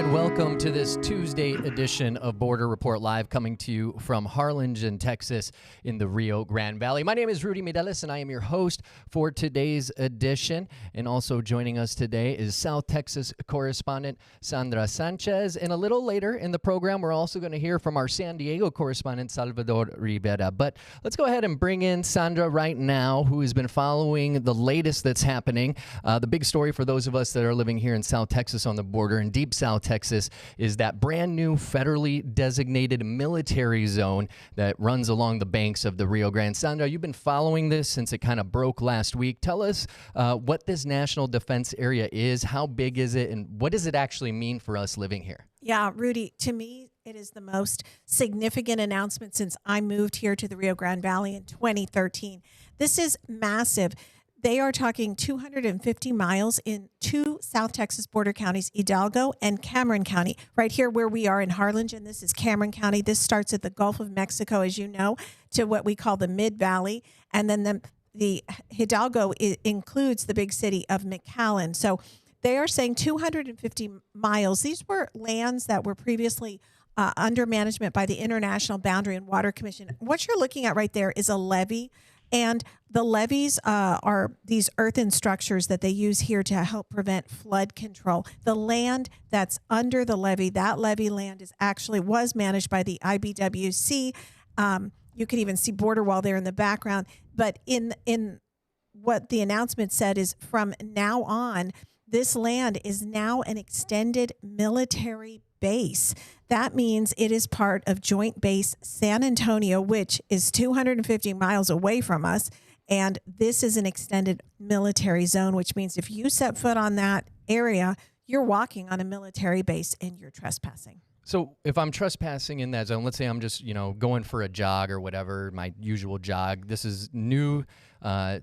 and welcome to this Tuesday edition of Border Report Live, coming to you from Harlingen, Texas, in the Rio Grande Valley. My name is Rudy Mireles, and I am your host for today's edition. And also joining us today is South Texas correspondent Sandra Sanchez. And a little later in the program, we're also going to hear from our San Diego correspondent Salvador Rivera. But let's go ahead and bring in Sandra right now, who has been following the latest that's happening. The big story for those of us that are living here in South Texas on the border, in deep South Texas, is that brand new federally designated military zone that runs along the banks of the Rio Grande. Sandra, you've been following this since it kind of broke last week. Tell us what this national defense area is, how big is it, and what does it actually mean for us living here? Yeah, Rudy, to me, it is the most significant announcement since I moved here to the Rio Grande Valley in 2013. This is massive. They are talking 250 miles in two South Texas border counties, Hidalgo and Cameron County. Right here where we are in Harlingen, this is Cameron County. This starts at the Gulf of Mexico, as you know, to what we call the Mid-Valley. And then the Hidalgo includes the big city of McAllen. So they are saying 250 miles. These were lands that were previously under management by the International Boundary and Water Commission. What you're looking at right there is a levee. And the levees are these earthen structures that they use here to help prevent flood control. The land that's under the levee, that levee land was managed by the IBWC. You can even see border wall there in the background. But in what the announcement said is from now on, this land is now an extended military base. That means it is part of Joint Base San Antonio, which is 250 miles away from us. And this is an extended military zone, which means if you set foot on that area, you're walking on a military base and you're trespassing. So if I'm trespassing in that zone, let's say I'm just, going for a jog or whatever, my usual jog. This is new,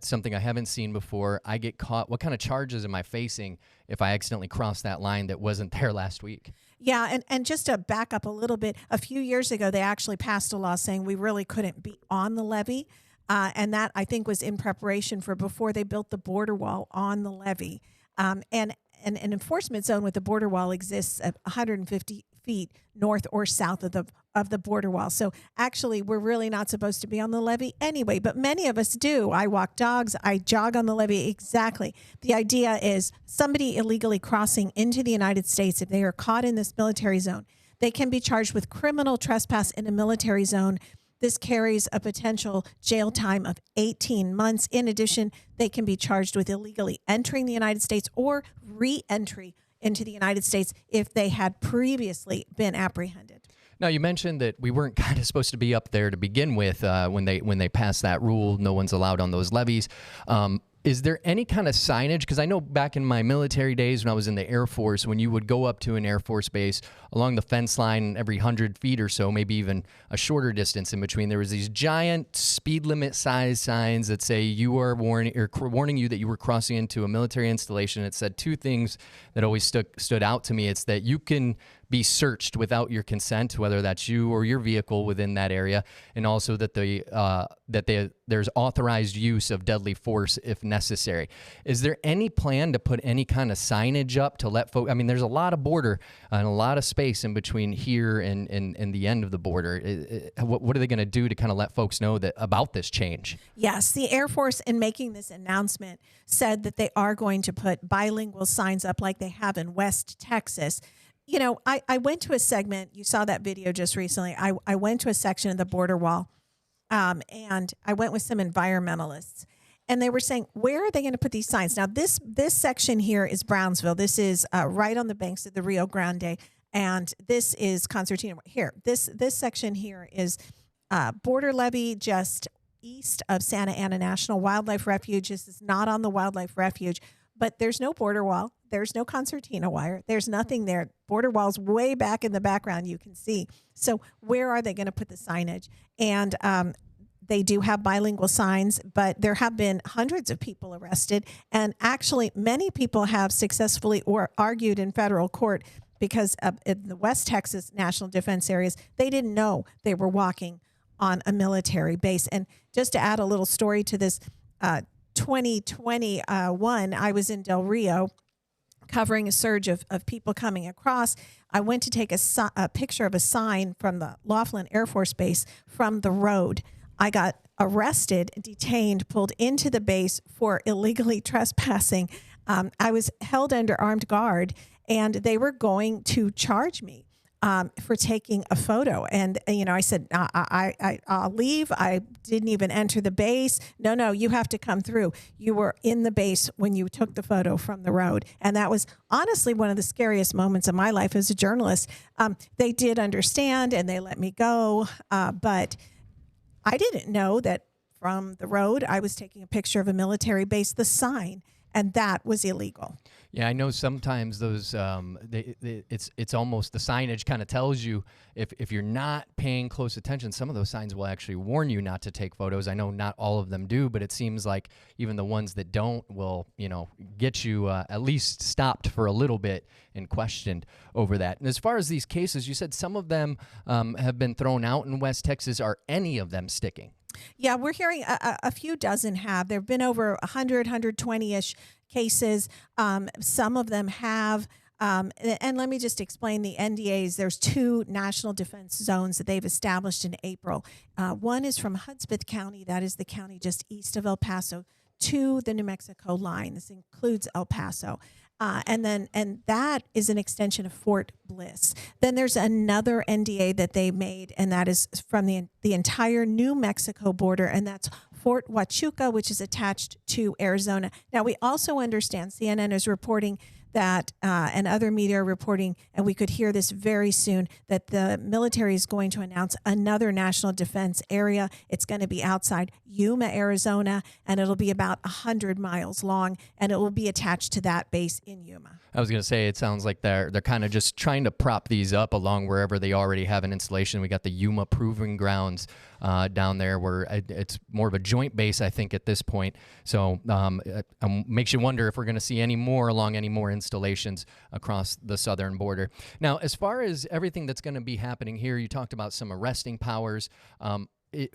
something I haven't seen before. I get caught. What kind of charges am I facing if I accidentally cross that line that wasn't there last week? Yeah, and just to back up a little bit, a few years ago, they actually passed a law saying we really couldn't be on the levee. And that, I think, was in preparation for before they built the border wall on the levee. And an enforcement zone with the border wall exists at 150 feet north or south of the border wall. So actually, we're really not supposed to be on the levee anyway, but many of us do. I walk dogs, I jog on the levee. Exactly. The idea is somebody illegally crossing into the United States, if they are caught in this military zone, they can be charged with criminal trespass in a military zone. This carries a potential jail time of 18 months. In addition, they can be charged with illegally entering the United States or re-entry into the United States if they had previously been apprehended. Now, you mentioned that we weren't kind of supposed to be up there to begin with when they passed that rule. No one's allowed on those levees. Is there any kind of signage? Because I know back in my military days when I was in the Air Force, when you would go up to an Air Force base along the fence line every 100 feet or so, maybe even a shorter distance in between, there was these giant speed limit size signs that say you are warning you that you were crossing into a military installation. It said two things that always stood out to me. It's that you can be searched without your consent, whether that's you or your vehicle within that area, and also that there's authorized use of deadly force if necessary. Is there any plan to put any kind of signage up to let folks? I mean, there's a lot of border and a lot of space in between here and the end of the border. What are they going to do to kind of let folks know that about this change? Yes, the Air Force, in making this announcement, said that they are going to put bilingual signs up like they have in West Texas. You know, I went to a segment, you saw that video just recently. I went to a section of the border wall, and I went with some environmentalists, and they were saying, where are they going to put these signs? Now, this section here is Brownsville. This is right on the banks of the Rio Grande, and this is Concertina. Here, this section here is border levee just east of Santa Ana National Wildlife Refuge. This is not on the wildlife refuge, but there's no border wall. There's no concertina wire. There's nothing there. Border wall's way back in the background, you can see. So where are they going to put the signage? And they do have bilingual signs, but there have been hundreds of people arrested. And actually, many people have successfully argued in federal court because in the West Texas National Defense areas, they didn't know they were walking on a military base. And just to add a little story to this, 2021, I was in Del Rio covering a surge of people coming across. I went to take a picture of a sign from the Laughlin Air Force Base from the road. I got arrested, detained, pulled into the base for illegally trespassing. I was held under armed guard, and they were going to charge me for taking a photo. And, I said, I'll leave. I didn't even enter the base. No, you have to come through. You were in the base when you took the photo from the road. And that was honestly one of the scariest moments of my life as a journalist. They did understand and they let me go. But I didn't know that from the road, I was taking a picture of a military base, the sign, and that was illegal. Yeah, I know sometimes those it's almost the signage kind of tells you if you're not paying close attention, some of those signs will actually warn you not to take photos. I know not all of them do, but it seems like even the ones that don't will, get you at least stopped for a little bit and questioned over that. And as far as these cases, you said some of them have been thrown out in West Texas. Are any of them sticking? Yeah, we're hearing a few dozen have. There have been over 100, 120-ish cases. Some of them have. And let me just explain the NDAs. There's 2 national defense zones that they've established in April. One is from Hudspeth County. That is the county just east of El Paso to the New Mexico line. This includes El Paso. And that is an extension of Fort Bliss. Then there's another NDA that they made, and that is from the entire New Mexico border, and that's Fort Huachuca, which is attached to Arizona. Now, we also understand, CNN is reporting that, and other media are reporting, and we could hear this very soon, that the military is going to announce another national defense area. It's going to be outside Yuma, Arizona, and it'll be about 100 miles long, and it will be attached to that base in Yuma. I was going to say, it sounds like they're kind of just trying to prop these up along wherever they already have an installation. We got the Yuma Proving Grounds down there where it's more of a joint base, I think, at this point. So it makes you wonder if we're going to see any more installations across the southern border. Now, as far as everything that's going to be happening here, you talked about some arresting powers.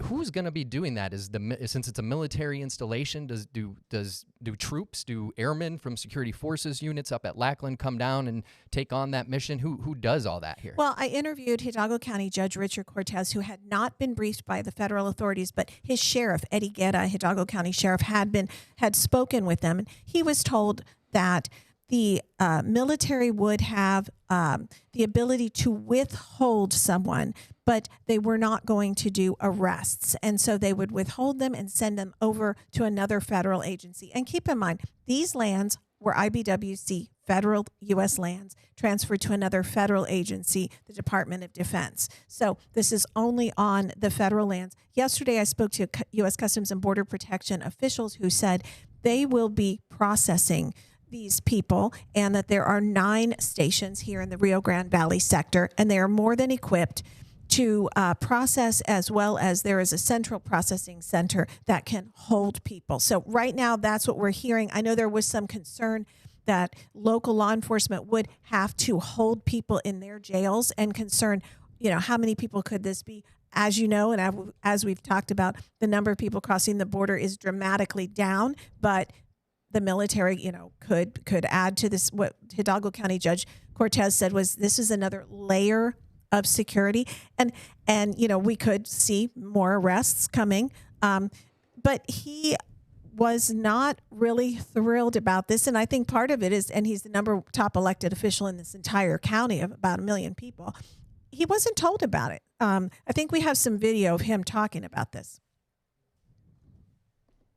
Who's going to be doing that? Since it's a military installation, do troops, do airmen from security forces units up at Lackland come down and take on that mission? Who does all that here? Well, I interviewed Hidalgo County Judge Richard Cortez, who had not been briefed by the federal authorities, but his sheriff, Eddie Guerra, Hidalgo County Sheriff, had spoken with them, and he was told that the military would have the ability to withhold someone, but they were not going to do arrests. And so they would withhold them and send them over to another federal agency. And keep in mind, these lands were IBWC, federal U.S. lands, transferred to another federal agency, the Department of Defense. So this is only on the federal lands. Yesterday, I spoke to U.S. Customs and Border Protection officials who said they will be processing these people, and that there are 9 stations here in the Rio Grande Valley sector, and they are more than equipped to process, as well as there is a central processing center that can hold people. So right now, that's what we're hearing. I know there was some concern that local law enforcement would have to hold people in their jails, and concern, how many people could this be? As you know, and as we've talked about, the number of people crossing the border is dramatically down, but the military, could add to this. What Hidalgo County Judge Cortez said was this is another layer of security, and we could see more arrests coming. But he was not really thrilled about this, and I think part of it is, and he's the top elected official in this entire county of about 1 million people. He wasn't told about it. I think we have some video of him talking about this.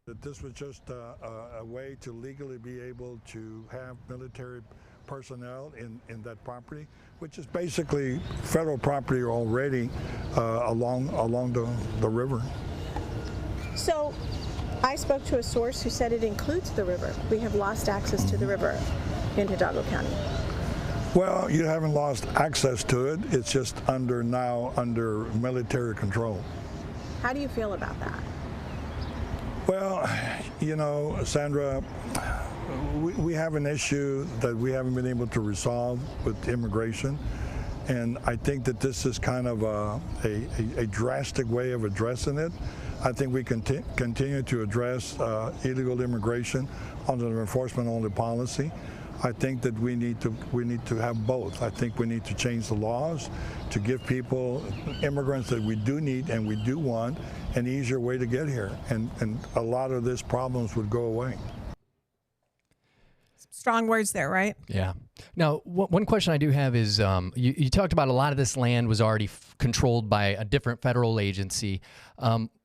That this was just a way to legally be able to have military personnel in that property, which is basically federal property already along the river. So I spoke to a source who said it includes the river. We have lost access to the river in Hidalgo County. Well, you haven't lost access to it. It's just under military control. How do you feel about that? Well, Sandra, we have an issue that we haven't been able to resolve with immigration, and I think that this is kind of a drastic way of addressing it. I think we continue to address illegal immigration under an enforcement-only policy. I think that we need to have both. I think we need to change the laws to give people, immigrants that we do need and we do want, an easier way to get here, and a lot of these problems would go away. Strong words there, right? Yeah. Now, one question I do have is, you talked about a lot of this land was already controlled by a different federal agency,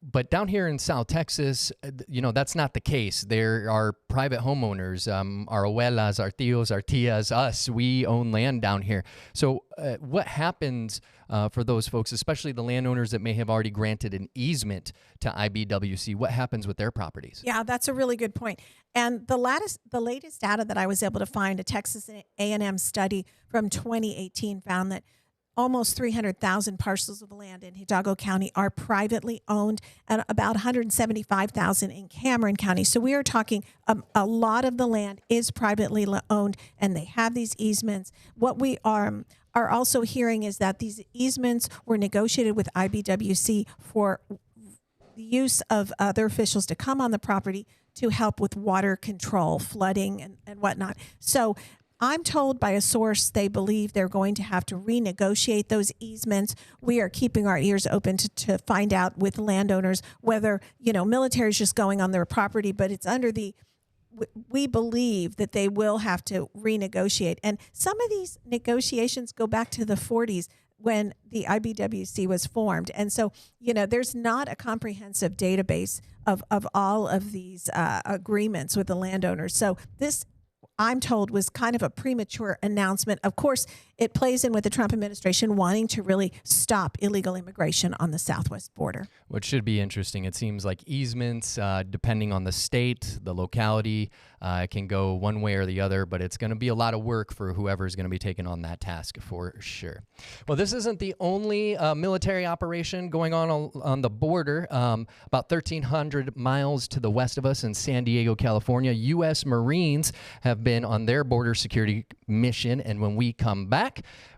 but down here in South Texas, that's not the case. There are private homeowners, our abuelas, our tios, our tias, us. We own land down here. So what happens for those folks, especially the landowners that may have already granted an easement to IBWC? What happens with their properties? Yeah, that's a really good point. And the latest data that I was able to find, a Texas A&M study from 2018 found that almost 300,000 parcels of land in Hidalgo County are privately owned, and about 175,000 in Cameron County. So we are talking a lot of the land is privately owned, and they have these easements. What we are also hearing is that these easements were negotiated with IBWC for the use of other officials to come on the property to help with water control, flooding, and whatnot. So I'm told by a source they believe they're going to have to renegotiate those easements. We are keeping our ears open to find out with landowners whether, military is just going on their property, but it's under we believe that they will have to renegotiate. And some of these negotiations go back to the 40s when the IBWC was formed. And so, there's not a comprehensive database of all of these agreements with the landowners. So this, I'm told, was kind of a premature announcement. Of course, it plays in with the Trump administration wanting to really stop illegal immigration on the southwest border. Which should be interesting. It seems like easements, depending on the state, the locality, can go one way or the other, but it's going to be a lot of work for whoever's going to be taking on that task for sure. Well, this isn't the only military operation going on the border. About 1,300 miles to the west of us in San Diego, California, U.S. Marines have been on their border security mission, and when we come back,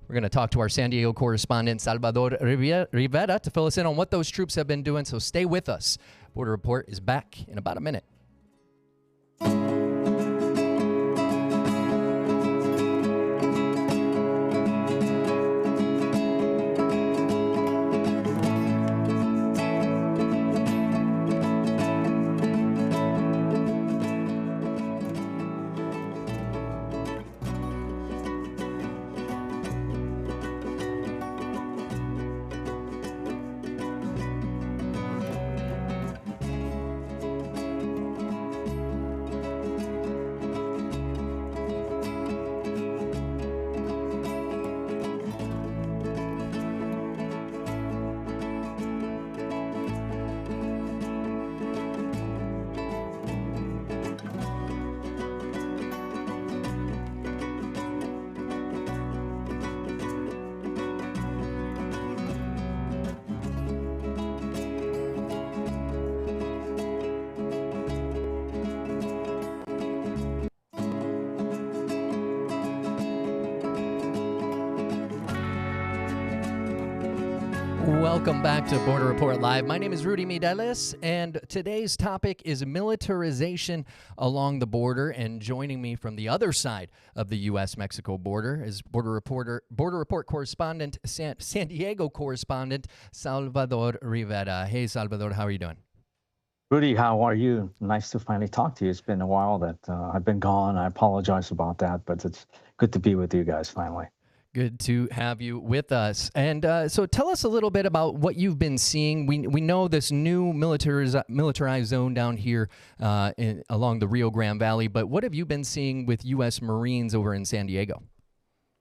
we're going to talk to our San Diego correspondent, Salvador Rivera, to fill us in on what those troops have been doing. So stay with us. Border Report is back in about a minute. Welcome back to Border Report Live. My name is Rudy Mideles, and today's topic is militarization along the border. And joining me from the other side of the U.S.-Mexico border is Border Report correspondent, San Diego correspondent, Salvador Rivera. Hey, Salvador, how are you doing? Rudy, how are you? Nice to finally talk to you. It's been a while that I've been gone. I apologize about that, but it's good to be with you guys finally. Good to have you with us. And so tell us a little bit about what you've been seeing. We know this new militarized zone down here along the Rio Grande Valley, but what have you been seeing with U.S. Marines over in San Diego?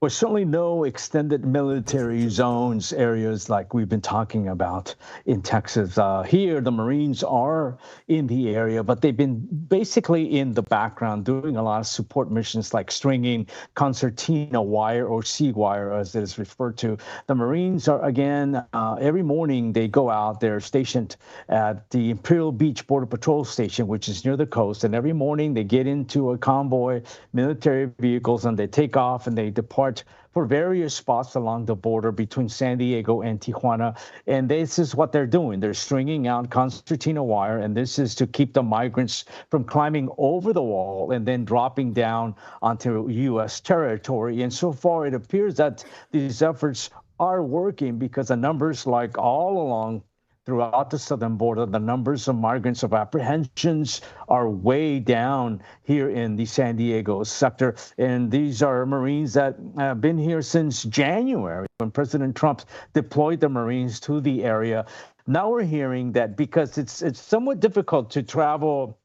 Well, certainly no extended military zones, areas like we've been talking about in Texas. Here, the Marines are in the area, but they've been basically in the background doing a lot of support missions like stringing concertina wire or sea wire, as it is referred to. The Marines are, again, every morning they go out. They're stationed at the Imperial Beach Border Patrol Station, which is near the coast. And every morning they get into a convoy, military vehicles, and they take off and they depart start for various spots along the border between San Diego and Tijuana. And this is what they're doing. They're stringing out concertina wire, and this is to keep the migrants from climbing over the wall and then dropping down onto U.S. territory. And so far, it appears that these efforts are working because the numbers, like all along throughout the southern border, the numbers of migrants of apprehensions are way down here in the San Diego sector. And these are Marines that have been here since January when President Trump deployed the Marines to the area. Now we're hearing that because it's somewhat difficult to travel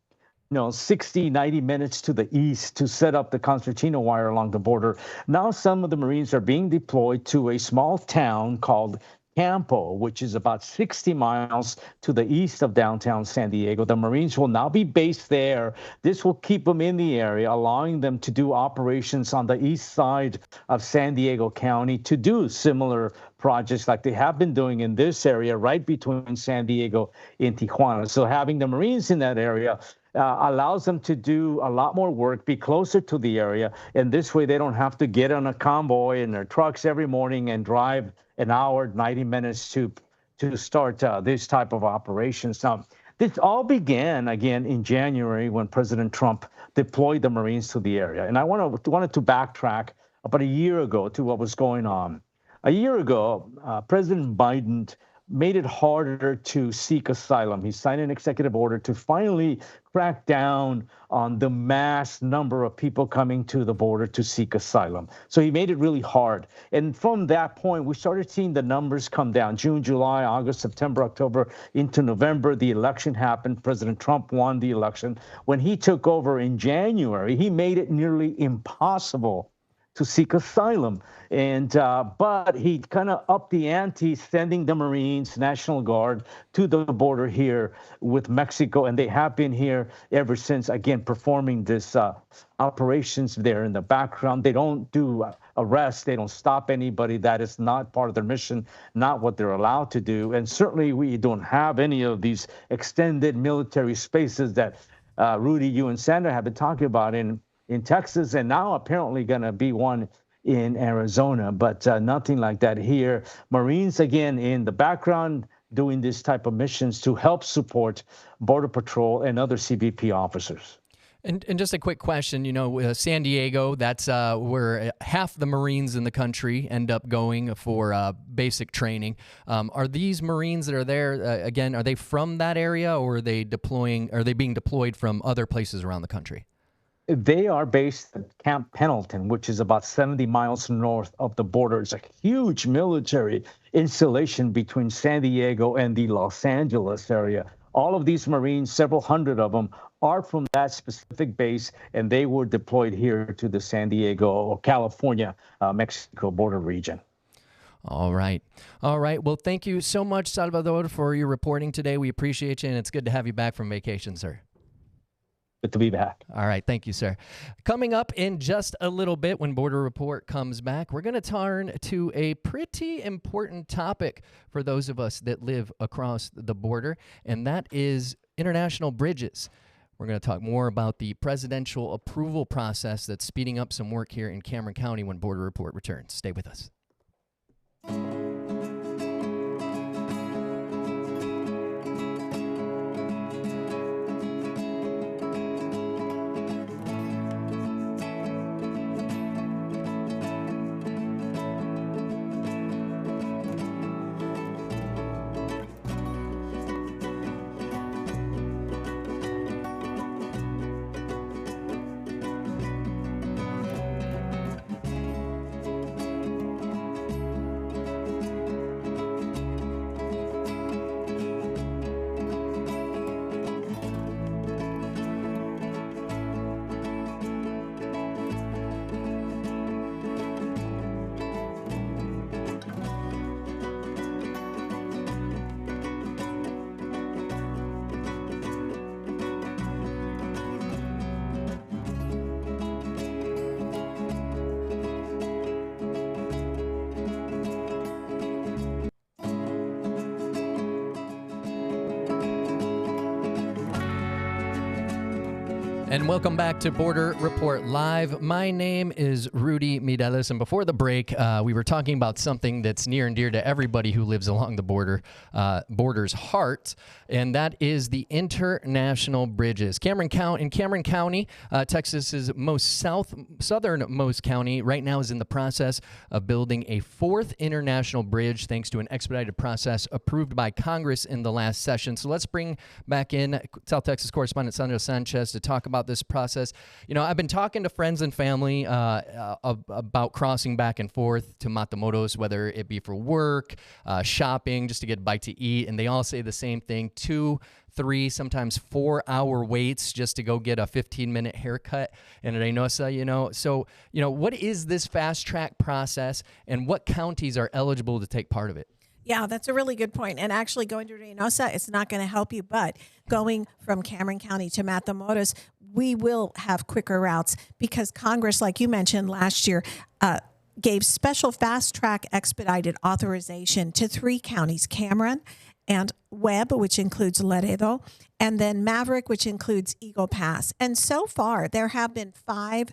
60, 90 minutes to the east to set up the concertina wire along the border. Now some of the Marines are being deployed to a small town called Campo, which is about 60 miles to the east of downtown San Diego. The Marines will now be based there. This will keep them in the area, allowing them to do operations on the east side of San Diego County to do similar projects like they have been doing in this area right between San Diego and Tijuana. So having the Marines in that area allows them to do a lot more work, be closer to the area, and this way they don't have to get on a convoy in their trucks every morning and drive an hour, 90 minutes to start this type of operations. Now, this all began again in January when President Trump deployed the Marines to the area. And I wanted to backtrack about a year ago to what was going on. A year ago, President Biden made it harder to seek asylum. He signed an executive order to finally crack down on the mass number of people coming to the border to seek asylum. So he made it really hard. And from that point, we started seeing the numbers come down. June, July, August, September, October, into November, the election happened. President Trump won the election. When he took over in January, he made it nearly impossible to seek asylum. And but he kind of upped the ante, sending the Marines, National Guard, to the border here with Mexico. And they have been here ever since, again, performing this operations there in the background. They don't do arrests. They don't stop anybody. That is not part of their mission, not what they're allowed to do. And certainly we don't have any of these extended military spaces that Rudy, you and Sandra have been talking about in Texas, and now apparently going to be one in Arizona, but nothing like that here. Marines, again, in the background, doing this type of missions to help support Border Patrol and other CBP officers. And just a quick question, San Diego, that's where half the Marines in the country end up going for basic training. Are these Marines that are there, again, are they from that area, or are they being deployed from other places around the country? They are based at Camp Pendleton, which is about 70 miles north of the border. It's a huge military installation between San Diego and the Los Angeles area. All of these Marines, several hundred of them, are from that specific base, and they were deployed here to the San Diego or California, Mexico border region. All right. Well, thank you so much, Salvador, for your reporting today. We appreciate you, and it's good to have you back from vacation, sir. Good to be back. All right. Thank you, sir. Coming up in just a little bit when Border Report comes back, we're going to turn to a pretty important topic for those of us that live across the border, and that is international bridges. We're going to talk more about the presidential approval process that's speeding up some work here in Cameron County when Border Report returns. Stay with us. And welcome back to Border Report Live. My name is Rudy Midelis, and before the break, we were talking about something that's near and dear to everybody who lives along the border's heart, and that is the international bridges. In Cameron County, Texas's most southernmost county, right now is in the process of building a fourth international bridge, thanks to an expedited process approved by Congress in the last session. So let's bring back in South Texas correspondent Sandra Sanchez to talk about this process. You know, I've been talking to friends and family about crossing back and forth to Matamoros, whether it be for work, shopping, just to get a bite to eat, and they all say the same thing: 2, 3, sometimes 4-hour waits just to go get a 15-minute haircut in Reynosa, So, what is this fast track process, and what counties are eligible to take part of it? Yeah, that's a really good point. And actually going to Reynosa, it's not going to help you, but going from Cameron County to Matamoros, we will have quicker routes because Congress, like you mentioned last year, gave special fast track expedited authorization to 3 counties: Cameron and Webb, which includes Laredo, and then Maverick, which includes Eagle Pass. And so far, there have been 5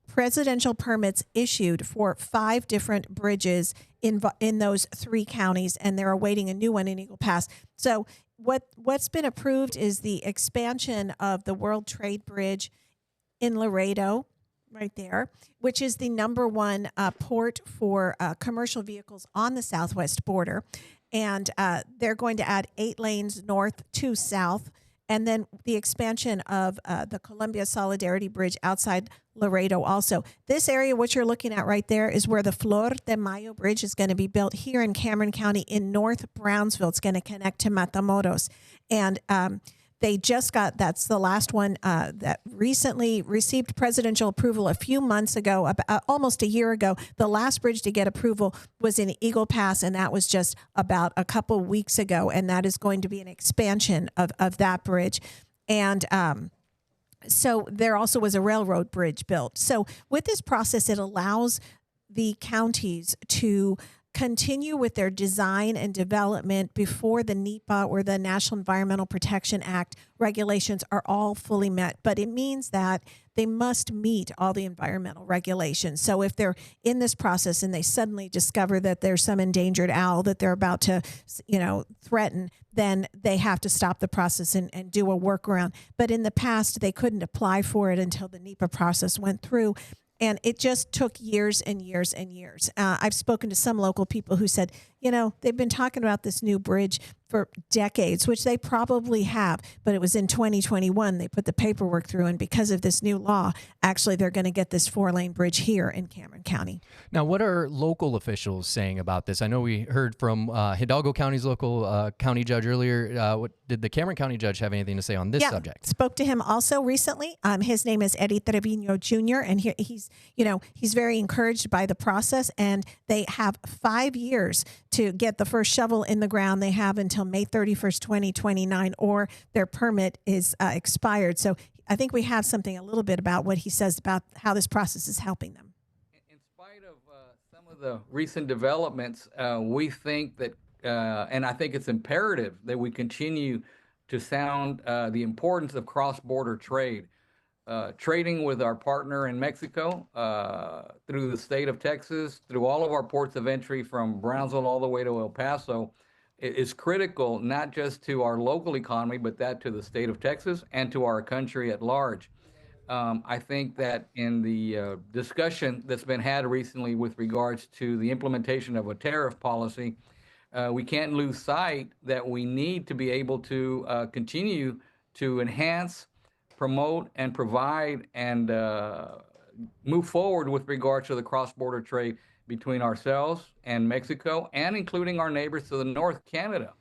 presidential permits issued for 5 different bridges in those 3 counties, and they're awaiting a new one in Eagle Pass. So what's been approved is the expansion of the World Trade Bridge in Laredo, right there, which is the #1 port for commercial vehicles on the southwest border. And they're going to add 8 lanes north to south. And then the expansion of the Columbia Solidarity Bridge outside Laredo also. This area, what you're looking at right there, is where the Flor de Mayo Bridge is going to be built here in Cameron County in North Brownsville. It's going to connect to Matamoros. And they just got, that's the last one that recently received presidential approval a few months ago, almost a year ago. The last bridge to get approval was in Eagle Pass, and that was just about a couple weeks ago. And that is going to be an expansion of that bridge. And so there also was a railroad bridge built. So with this process, it allows the counties to continue with their design and development before the NEPA or the National Environmental Protection Act regulations are all fully met. But it means that they must meet all the environmental regulations. So if they're in this process and they suddenly discover that there's some endangered owl that they're about to, threaten, then they have to stop the process and do a workaround. But in the past, they couldn't apply for it until the NEPA process went through. And it just took years and years and years. I've spoken to some local people who said, they've been talking about this new bridge for decades, which they probably have, but it was in 2021 they put the paperwork through, and because of this new law, actually they're going to get this 4-lane bridge here in Cameron County. Now, what are local officials saying about this? I know we heard from Hidalgo County's local county judge earlier. What did the Cameron County judge have anything to say on this subject? Spoke to him also recently. His name is Eddie Trevino Jr., and he's very encouraged by the process, and they have 5 years to get the first shovel in the ground. They have until May 31st, 2029, or their permit is expired. So I think we have something a little bit about what he says about how this process is helping them. In spite of some of the recent developments, we think that, and I think it's imperative that we continue to sound the importance of cross-border trade. Trading with our partner in Mexico, through the state of Texas, through all of our ports of entry from Brownsville all the way to El Paso, is critical, not just to our local economy, but that to the state of Texas and to our country at large. I think that in the discussion that's been had recently with regards to the implementation of a tariff policy, we can't lose sight that we need to be able to continue to enhance, promote, and provide and move forward with regard to the cross-border trade between ourselves and Mexico, and including our neighbors to the north, Canada.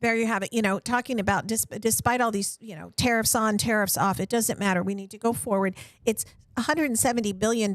There you have it. Talking about despite all these, tariffs on, tariffs off, it doesn't matter. We need to go forward. It's $170 billion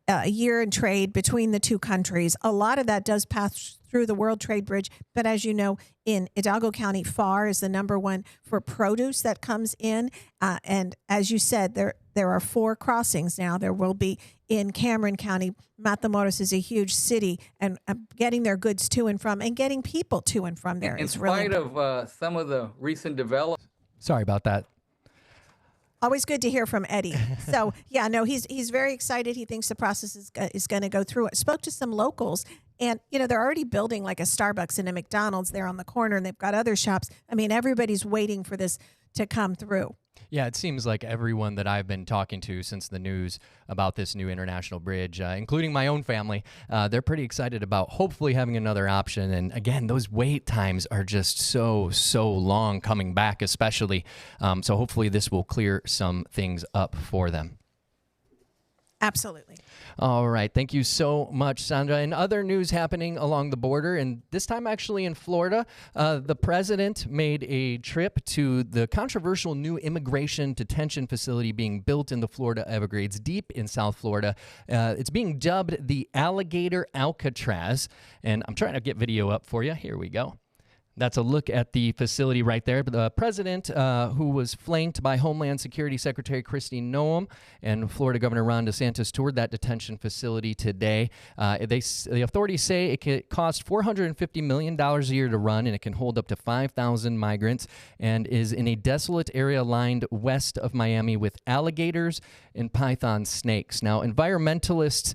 a year in trade between the two countries. A lot of that does pass through the World Trade Bridge. But as you know, in Hidalgo County, FAR is the #1 for produce that comes in. And as you said, there are 4 crossings now. There will be in Cameron County. Matamoros is a huge city, and getting their goods to and from, and getting people to and from there is really important. In spite of some of the recent developments. Sorry about that. Always good to hear from Eddie. So yeah, no, he's very excited. He thinks the process is going to go through. I spoke to some locals, and they're already building like a Starbucks and a McDonald's there on the corner, and they've got other shops. I mean, everybody's waiting for this to come through. Yeah, it seems like everyone that I've been talking to since the news about this new international bridge, including my own family, they're pretty excited about hopefully having another option. And again, those wait times are just so long coming back, especially. So hopefully this will clear some things up for them. Absolutely. All right. Thank you so much, Sandra. And other news happening along the border, and this time actually in Florida, the president made a trip to the controversial new immigration detention facility being built in the Florida Everglades, deep in South Florida. It's being dubbed the Alligator Alcatraz, and I'm trying to get video up for you. Here we go. That's a look at the facility right there. The president, who was flanked by Homeland Security Secretary Kristi Noem and Florida Governor Ron DeSantis, toured that detention facility today. The authorities say it could cost $450 million a year to run, and it can hold up to 5,000 migrants, and is in a desolate area lined west of Miami with alligators and python snakes. Now, environmentalists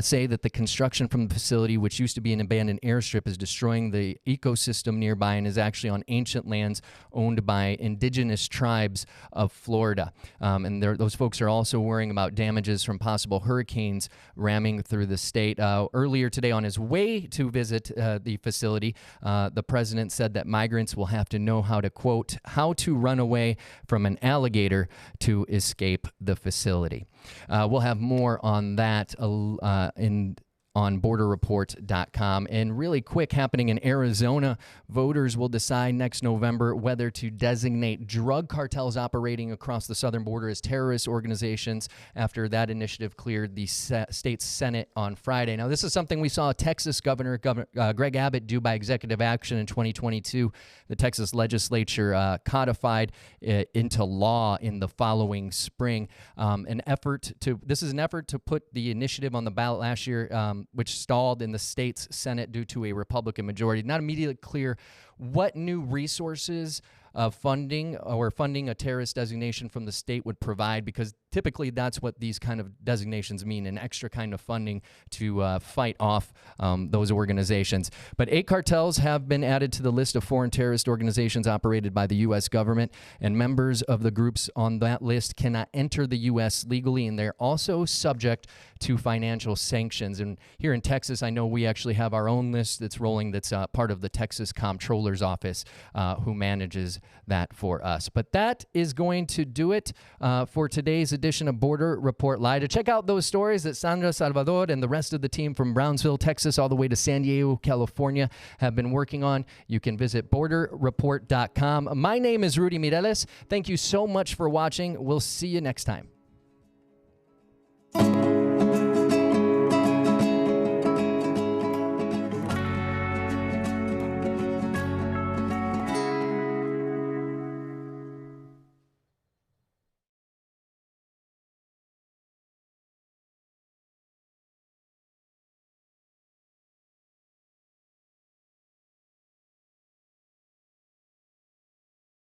say that the construction from the facility, which used to be an abandoned airstrip, is destroying the ecosystem nearby and is actually on ancient lands owned by indigenous tribes of Florida. And those folks are also worrying about damages from possible hurricanes ramming through the state. Earlier today, on his way to visit the facility, the president said that migrants will have to know how to, quote, how to run away from an alligator to escape the facility. We'll have more on that on borderreport.com. And really quick, happening in Arizona, voters will decide next November whether to designate drug cartels operating across the southern border as terrorist organizations after that initiative cleared the state's Senate on Friday. Now, this is something we saw Texas Governor Greg Abbott do by executive action in 2022. The Texas legislature codified it into law in the following spring. This is an effort to put the initiative on the ballot last year, which stalled in the state's Senate due to a Republican majority. Not immediately clear what new resources of funding a terrorist designation from the state would provide, because typically that's what these kind of designations mean, an extra kind of funding to fight off those organizations. But 8 cartels have been added to the list of foreign terrorist organizations operated by the U.S. government, and members of the groups on that list cannot enter the U.S. legally, and they're also subject to financial sanctions. And here in Texas, I know we actually have our own list that's rolling, that's part of the Texas Comptroller's Office, who manages that for us. But that is going to do it for today's edition of Border Report Live. To check out those stories that Sandra, Salvador, and the rest of the team from Brownsville, Texas, all the way to San Diego, California, have been working on, you can visit borderreport.com. My name is Rudy Mireles. Thank you so much for watching. We'll see you next time.